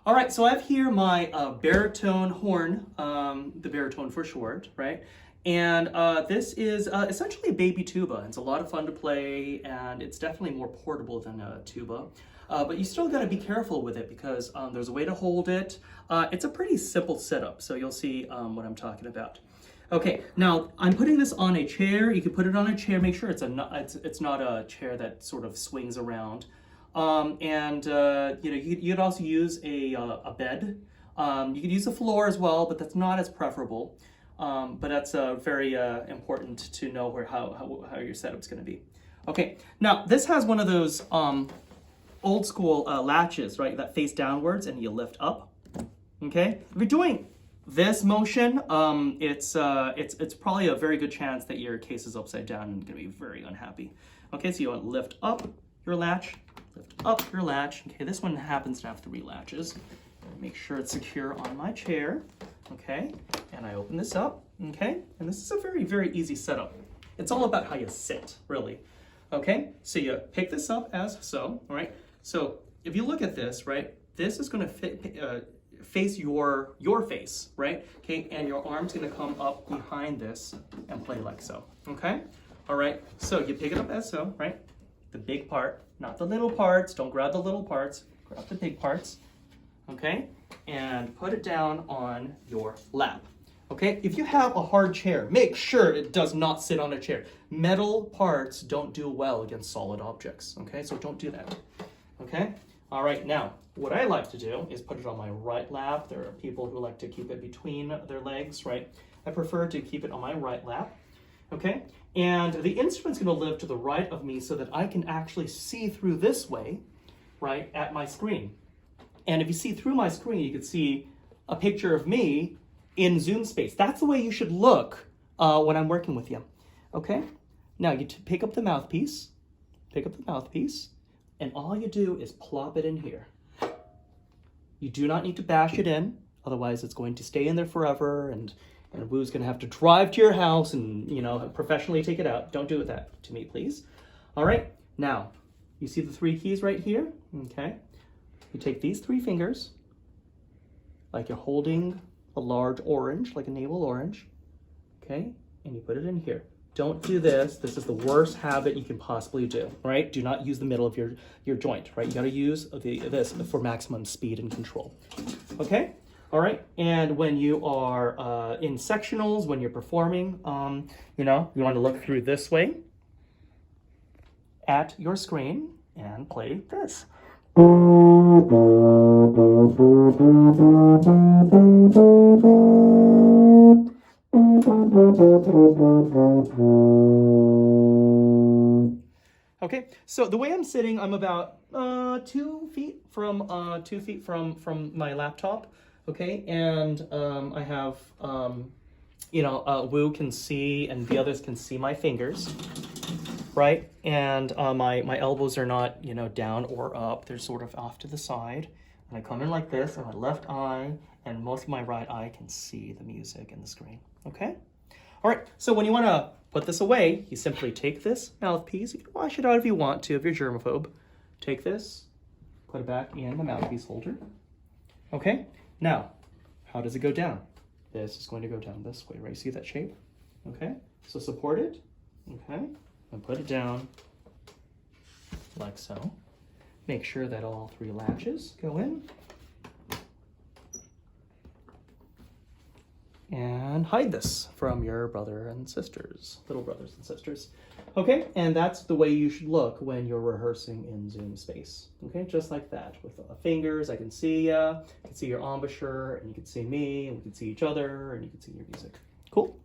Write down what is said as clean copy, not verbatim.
All right, so I have here my baritone horn, the baritone for short, right? And this is essentially a baby tuba. It's a lot of fun to play, and it's definitely more portable than a tuba. But you still got to be careful with it because there's a way to hold it. It's a pretty simple setup, so you'll see what I'm talking about. Okay, now I'm putting this on a chair. You can put it on a chair. Make sure it's not a chair that sort of swings around. You'd also use a bed. You could use the floor as well, but that's not as preferable. But that's very important to know how your setup's going to be. Okay, now this has one of those old school latches, right, that face downwards and you lift up. Okay, if you're doing this motion, it's probably a very good chance that your case is upside down and going to be very unhappy. Okay, so you want to lift up your latch. Lift up your latch. Okay, this one happens to have 3 latches. Make sure it's secure on my chair. Okay, and I open this up. Okay, and this is a very, very easy setup. It's all about how you sit, really. Okay, so you pick this up as so, all right? So if you look at this, right, this is going to face your face, right? Okay, and your arm's going to come up behind this and play like so. Okay, all right, so you pick it up as so, right? The big part, not the little parts. Don't grab the little parts. Grab the big parts. Okay, and put it down on your lap. Okay, if you have a hard chair, make sure it does not sit on a chair. Metal parts don't do well against solid objects. Okay, so don't do that. Okay, all right, now what I like to do is put it on my right lap. There are people who like to keep it between their legs, right? I prefer to keep it on my right lap. Okay, and the instrument's going to live to the right of me so that I can actually see through this way, right, at my screen. And if you see through my screen, you can see a picture of me in Zoom space. That's the way you should look when I'm working with you. Okay, now you pick up the mouthpiece, and all you do is plop it in here. You do not need to bash it in, otherwise it's going to stay in there forever, and Woo's gonna have to drive to your house and, you know, professionally take it out. Don't do that to me, please. All right, now, you see the 3 keys right here? Okay, you take these 3 fingers, like you're holding a large orange, like a navel orange, okay, and you put it in here. Don't do this. This is the worst habit you can possibly do, right? Do not use the middle of your joint, right? You gotta use this for maximum speed and control, okay? All right, and when you are in sectionals, when you're performing, you know, you want to look through this way at your screen and play this. Okay, so the way I'm sitting, I'm about 2 feet from my laptop. Okay, and I have, Woo can see and the others can see my fingers, right? And my elbows are not, you know, down or up. They're sort of off to the side. And I come in like this, and my left eye and most of my right eye can see the music and the screen, okay? All right, so when you want to put this away, you simply take this mouthpiece. You can wash it out if you want to, if you're germaphobe. Take this, put it back in the mouthpiece holder, okay? Now, how does it go down? This is going to go down this way, right? See that shape? Okay, so support it, okay, and put it down like so. Make sure that all 3 latches go in. And hide this from your brother and sisters, little brothers and sisters. Okay, and that's the way you should look when you're rehearsing in Zoom space. Okay, just like that. With the fingers, I can see ya, I can see your embouchure, and you can see me, and we can see each other, and you can see your music. Cool?